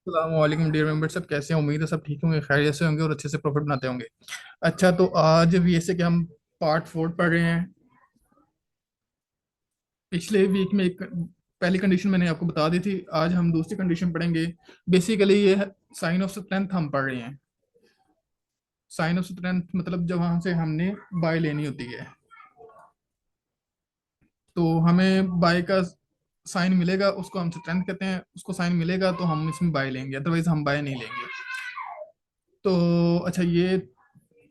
वालेकुम dear member, सब कैसे हैं? उम्मीद है सब ठीक होंगे, खैरियत से होंगे और अच्छे से प्रॉफिट बनाते होंगे। अच्छा, तो आज वीएसए के हम पार्ट 4 पढ़ रहे हैं। पिछले वीक में एक पहली कंडीशन मैंने आपको बता दी थी, आज हम दूसरी कंडीशन पढ़ेंगे। बेसिकली ये साइन ऑफ स्ट्रेंथ हम पढ़ रहे हैं। साइन ऑफ स्ट्रेंथ मतलब जब वहां से हमने बाय लेनी होती है, तो हमें बाय का साइन मिलेगा, उसको हम स्ट्रेंथ कहते हैं। उसको साइन मिलेगा तो हम इसमें बाय लेंगे, अदरवाइज हम बाय नहीं लेंगे। तो अच्छा, ये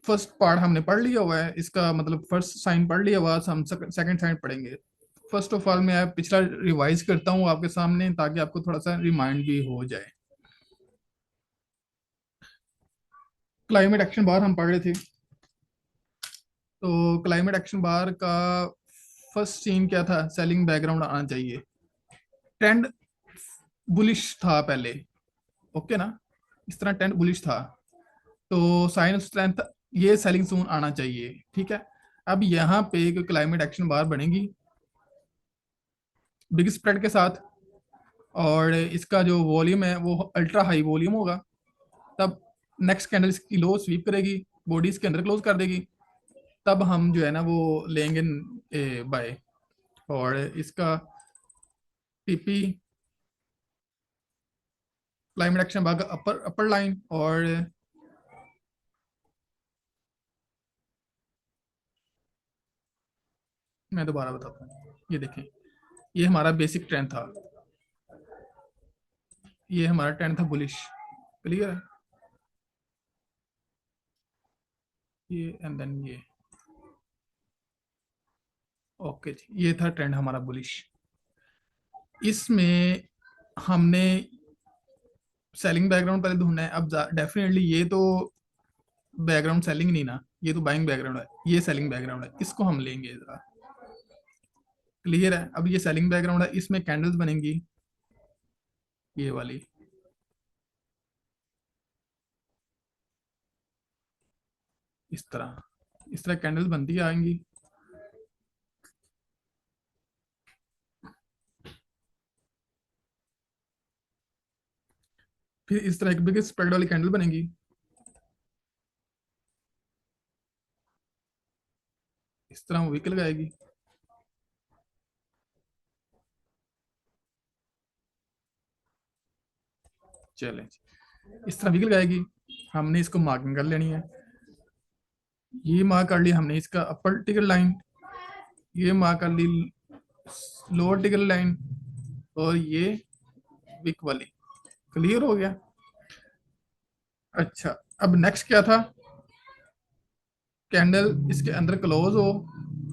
फर्स्ट पार्ट हमने पढ़ लिया हुआ है, इसका मतलब फर्स्ट साइन पढ़ लिया हुआ है। हम सेकंड साइन पढ़ेंगे। फर्स्ट ऑफ ऑल मैं पिछला रिवाइज करता हूँ आपके सामने, ताकि आपको थोड़ा सा रिमाइंड भी हो जाए। क्लाइमेट एक्शन बार हम पढ़ रहे थे। तो क्लाइमेट एक्शन बार का फर्स्ट सीन क्या था? सेलिंग बैकग्राउंड आना चाहिए। ट्रेंड बुलिश था पहले, ओके ना? इस तरह ट्रेंड बुलिश था, तो साइन ऑफ स्ट्रेंथ ये सेलिंग सून आना चाहिए, ठीक है। अब यहाँ पे एक क्लाइमेट एक्शन बार बनेगी बिग स्प्रेड के साथ, और इसका जो वॉल्यूम है वो अल्ट्रा हाई वॉल्यूम होगा। तब नेक्स्ट कैंडल इसकी लो स्वीप करेगी, बॉडी इसके अंदर क्लोज कर देगी। तब हम जो है ना वो लेंगे बाय। और इसका टीपी क्लाइमेट एक्शन भाग अपर अपर लाइन। और मैं दोबारा बताता हूँ, ये देखें, ये हमारा बेसिक ट्रेंड था। ये हमारा ट्रेंड था बुलिश, क्लियर है? ये एंड देन ये, ओके जी, ये था ट्रेंड हमारा बुलिश। इसमें हमने सेलिंग बैकग्राउंड पहले ढूंढना है। अब डेफिनेटली ये तो बैकग्राउंड सेलिंग नहीं ना, ये तो बाइंग बैकग्राउंड है। ये सेलिंग बैकग्राउंड है, इसको हम लेंगे जरा। क्लियर है? अब ये सेलिंग बैकग्राउंड है, इसमें कैंडल्स बनेंगी ये वाली, इस तरह कैंडल्स बनती आएंगी। फिर इस तरह एक बिग स्प्रेड वाली कैंडल बनेगी। इस तरह वो विक लगाएगी। चलें, इस तरह विक लगाएगी। हमने इसको मार्किंग कर लेनी है। ये मार्क कर ली हमने इसका अपर टिकर लाइन, ये मार्क कर ली लोअर टिकर लाइन, और ये विक वाली। क्लियर हो गया? अच्छा, अब नेक्स्ट क्या था? कैंडल इसके अंदर क्लोज हो,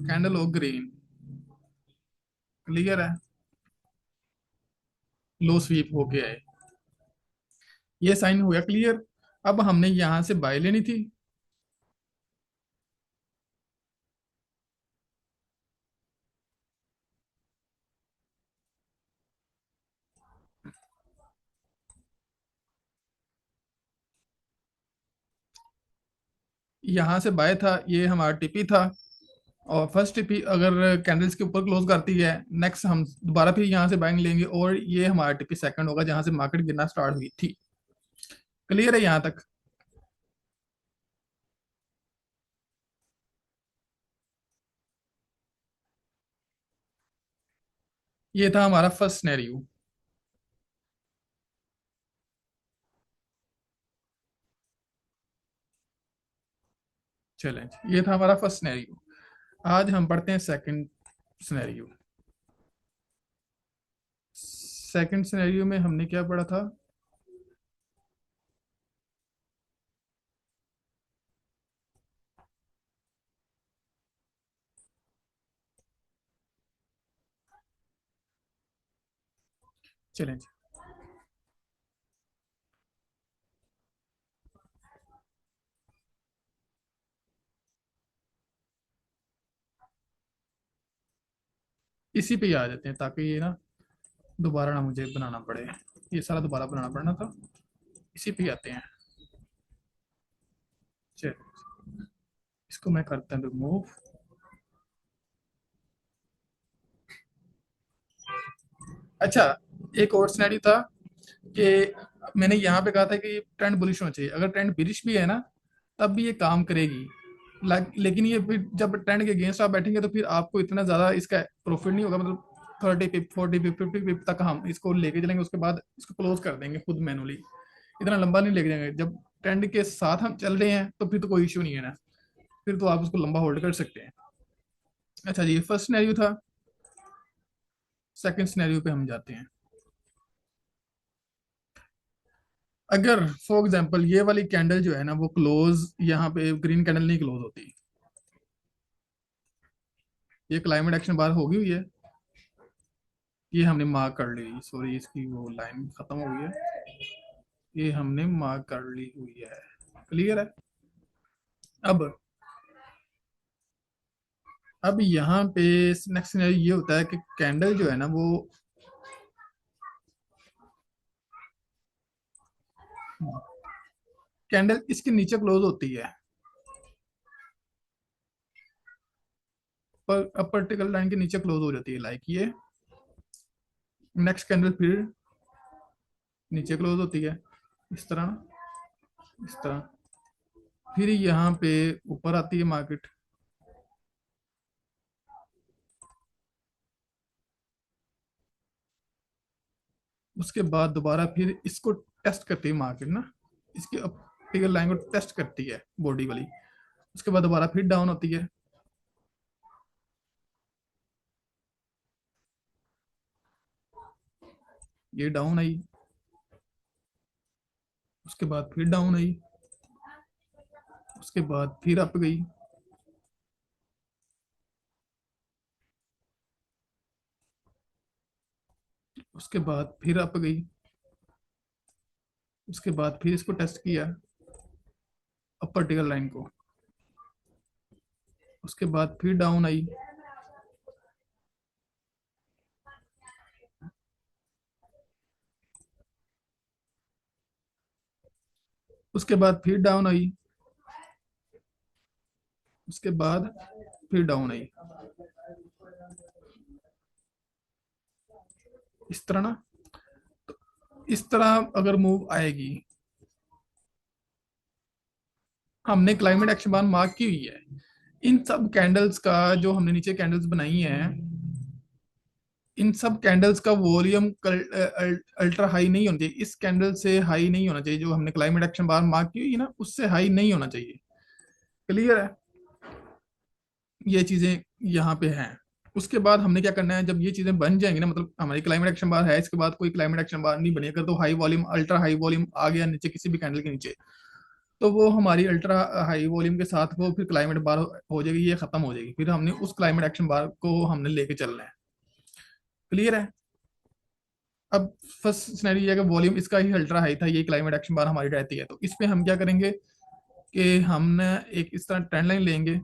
कैंडल हो ग्रीन। क्लियर है? लो स्वीप होके आए, ये साइन हो गया क्लियर। अब हमने यहां से बाय लेनी थी। यहां से बाय था, ये हमारा टीपी था। और फर्स्ट टीपी अगर कैंडल्स के ऊपर क्लोज करती है, नेक्स्ट हम दोबारा फिर यहाँ से बाइंग लेंगे, और ये हमारा टीपी सेकंड होगा जहां से मार्केट गिरना स्टार्ट हुई थी। क्लियर है यहाँ तक? ये था हमारा फर्स्ट सिनेरियो। चलें, ये था हमारा फर्स्ट सिनेरियो। आज हम पढ़ते हैं सेकंड सिनेरियो। सेकंड सिनेरियो में हमने क्या पढ़ा था? चलें, इसी पे ही आ जाते हैं, ताकि ये ना दोबारा ना मुझे बनाना पड़े। ये सारा दोबारा बनाना पड़ना था। इसी पे ही आते हैं। चलिए, इसको मैं करता हूँ रिमूव। अच्छा, एक और सिनेरियो था कि मैंने यहाँ पे कहा था कि ट्रेंड बुलिश होना चाहिए, अगर ट्रेंड बिरिश भी है ना तब भी ये काम करेगी। लेकिन ये फिर जब ट्रेंड के अगेंस्ट आप बैठेंगे तो फिर आपको इतना ज्यादा इसका प्रॉफिट नहीं होगा, मतलब 30 पिप 40 पिप 50 पिप तक हम इसको लेके चलेंगे, उसके बाद इसको क्लोज कर देंगे खुद मैनुअली, इतना लंबा नहीं लेके जाएंगे। जब ट्रेंड के साथ हम चल रहे हैं तो फिर तो कोई इश्यू नहीं है ना, फिर तो आप उसको लंबा होल्ड कर सकते हैं। अच्छा जी, फर्स्ट सिनेरियो था। सेकंड सिनेरियो पे हम जाते हैं। अगर फॉर एग्जांपल ये वाली कैंडल जो है ना वो क्लोज, यहाँ पे ग्रीन कैंडल नहीं क्लोज होती, ये क्लाइमेट एक्शन बार होगी हुई है, ये हमने मार्क कर ली, सॉरी इसकी वो लाइन खत्म हो गई है, ये हमने मार्क कर ली हुई है। क्लियर है। अब यहाँ पे नेक्स्ट सिनेरियो ये होता है कि कैंडल जो है ना वो कैंडल इसके नीचे क्लोज होती है, पर अब पर्टिकुलर लाइन के नीचे क्लोज हो जाती है, लाइक ये। नेक्स्ट कैंडल फिर नीचे क्लोज होती है, इस तरह, इस तरह। फिर यहाँ पे ऊपर आती है मार्केट, उसके बाद दोबारा फिर इसको टेस्ट करती है मार्केट ना, इसकी अपर लाइन को टेस्ट करती है बॉडी वाली, उसके बाद दोबारा फिर डाउन होती है, ये डाउन आई, उसके बाद फिर डाउन आई, उसके बाद फिर अप गई, उसके बाद फिर अप गई, उसके बाद फिर इसको टेस्ट किया अपर टिगर लाइन को, उसके बाद फिर डाउन आई, उसके बाद फिर डाउन आई, उसके बाद फिर डाउन आई, इस तरह ना। तो इस तरह अगर मूव आएगी, हमने क्लाइमेट एक्शन बार मार्क की हुई है, इन सब कैंडल्स का जो हमने नीचे कैंडल्स बनाई हैं, इन सब कैंडल्स का वॉल्यूम अल्ट्रा हाई नहीं होना चाहिए, इस कैंडल से हाई नहीं होना चाहिए, जो हमने क्लाइमेट एक्शन बार मार्क की हुई है ना उससे हाई नहीं होना चाहिए। क्लियर है। ये चीजें यहाँ पे हैं। उसके बाद हमने क्या करना है, जब ये चीजें बन जाएंगी ना, मतलब हमारी क्लाइमेट एक्शन बार है, इसके बाद कोई क्लाइमेट एक्शन बार नहीं बनी, अगर तो high volume ultra high volume आ गया नीचे किसी भी कैंडल के नीचे, तो वो हमारी अल्ट्रा हाई वॉल्यूम के साथ वो फिर क्लाइमेट बार हो जाएगी, ये खत्म हो जाएगी, फिर हमने उस क्लाइमेट एक्शन बार को हमने लेके चलना है। क्लियर है। अब फर्स्ट सिनेरियो ये है कि वॉल्यूम इसका ही अल्ट्रा हाई था, ये क्लाइमेट एक्शन बार हमारी रहती है, तो इस पे हम क्या करेंगे कि हमने एक इस तरह ट्रेंड लाइन लेंगे,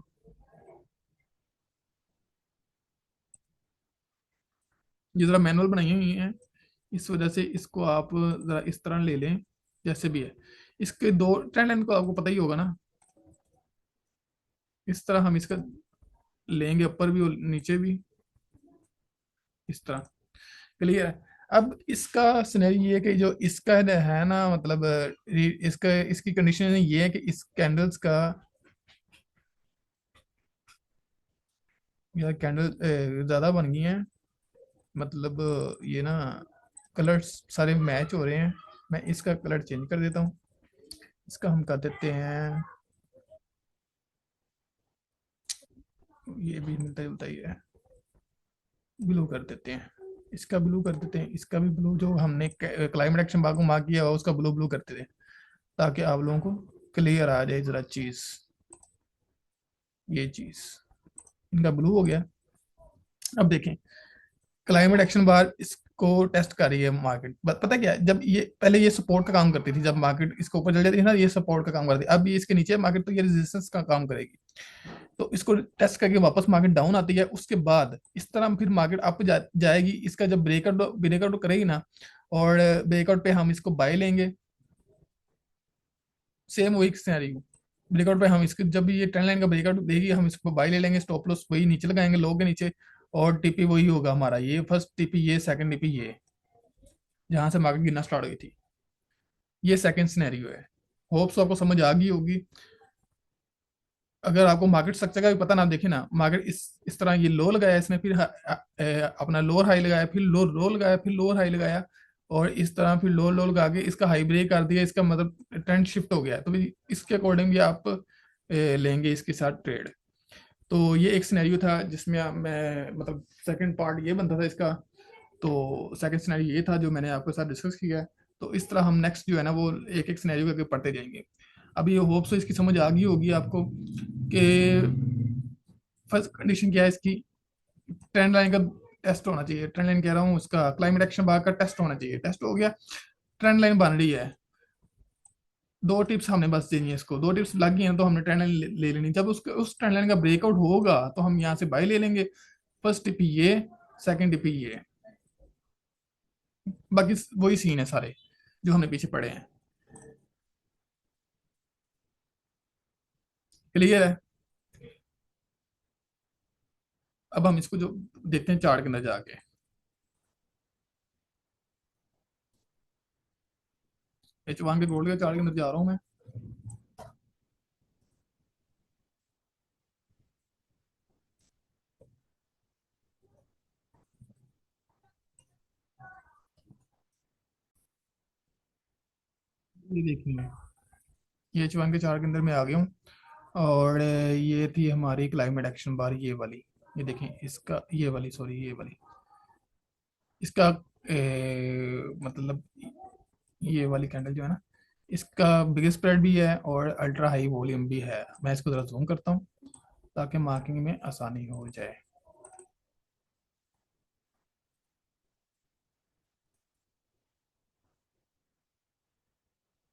ये जरा मैनुअल बनाई हुई है, इस वजह से इसको आप जरा इस तरह ले लें जैसे भी है। इसके दो ट्रेंड लाइन को आपको पता ही होगा ना, इस तरह हम इसका लेंगे, ऊपर भी और नीचे भी, इस तरह। क्लियर है। अब इसका सिनेरियो ये है कि जो इसका है ना, मतलब इसका इसकी कंडीशन ये है कि इस कैंडल्स का, यार कैंडल ज्यादा बन गई हैं, मतलब ये ना कलर्स सारे मैच हो रहे हैं, मैं इसका कलर चेंज कर देता हूँ, इसका हम कर देते हैं, ये भी मिलता जुलता ही है, ब्लू कर देते हैं, इसका ब्लू कर देते हैं, इसका भी ब्लू, जो हमने क्लाइमेट एक्शन बाग को मार्क किया हुआ उसका ब्लू ब्लू करते थे, ताकि आप लोगों को क्लियर आ जाए जरा चीज, ये चीज इनका ब्लू हो गया। अब देखें, क्लाइमेट एक्शन बार इसको टेस्ट कर रही है मार्केट, पता क्या है, जब ये पहले ये सपोर्ट का काम करती थी, जब मार्केट इसके ऊपर चल जाती थी ना ये सपोर्ट का काम करती है, अब ये इसके नीचे मार्केट तो ये रेजिस्टेंस का काम करेगी, तो इसको टेस्ट करके वापस मार्केट डाउन आती है, उसके बाद इस तरह फिर मार्केट अप जाएगी, इसका जब ब्रेकआउट ब्रेकआउट करेगी ना, और ब्रेकआउट पे हम इसको बाय लेंगे, सेम वही सिनेरियो, ब्रेकआउट पे हम इसके जब भी ये ट्रेंड लाइन का ब्रेकआउट देगी हम इसको बाय ले लेंगे, स्टॉप लॉस वही नीचे लगाएंगे लो के नीचे, और टीपी वही होगा हमारा, ये फर्स्ट टीपी ये सेकंड टीपी ये, जहां से मार्केट गिरना स्टार्ट हुई थी। ये सेकंड सिनेरियो है। होप्स आपको समझ आ गई होगी। अगर आपको मार्केट स्ट्रक्चर का भी पता ना, देखे ना, मार्केट इस तरह ये लो लगाया, इसने फिर अपना लोअर हाई लगाया, फिर लो लो लगाया, फिर लोअर हाई लगाया, और इस तरह फिर लो लो लगा के इसका हाई ब्रेक कर दिया, इसका मतलब ट्रेंड शिफ्ट हो गया। तो भी इसके अकॉर्डिंग भी आप लेंगे इसके साथ ट्रेड। तो ये एक सिनेरियो था जिसमें मैं मतलब सेकंड पार्ट ये बनता था इसका। तो सेकंड सिनेरियो ये था जो मैंने आपके साथ डिस्कस किया है। तो इस तरह हम नेक्स्ट जो है ना वो एक एक सिनेरियो करके पढ़ते जाएंगे। अभी ये होप सो इसकी समझ आ गई होगी आपको कि फर्स्ट कंडीशन क्या है इसकी, ट्रेंड लाइन का टेस्ट होना चाहिए। ट्रेंड लाइन कह रहा हूँ, उसका क्लाइमेट एक्शन बार का टेस्ट होना चाहिए। टेस्ट हो गया, ट्रेंड लाइन बन रही है। दो टिप्स हमने बस देनी है इसको, दो टिप्स लग गई हैं तो हमने ट्रेंड लाइन ले लेनी। जब उसके उस ट्रेंड लाइन का ब्रेकआउट होगा तो हम यहाँ से बाय ले लेंगे। फर्स्ट टिप ये, सेकंड टिप ये, बाकी वही सीन है सारे जो हमने पीछे पढ़े हैं। क्लियर है। अब हम इसको जो देखते हैं चार्ट के अंदर जाके। H1 के गोल्ड के चार्ट के अंदर जा रहा हूँ मैं। ये देखिए, ये H1 के चार्ट के अंदर मैं आ गया हूँ। और ये थी हमारी क्लाइमेट एक्शन बार, ये वाली। ये देखें इसका, ये वाली, सॉरी ये वाली, इसका मतलब ये वाली कैंडल जो है ना, इसका बिगेस्ट स्प्रेड भी है और अल्ट्रा हाई वॉल्यूम भी है। मैं इसको ज़रा जूम करता हूँ ताकि मार्किंग में आसानी हो जाए।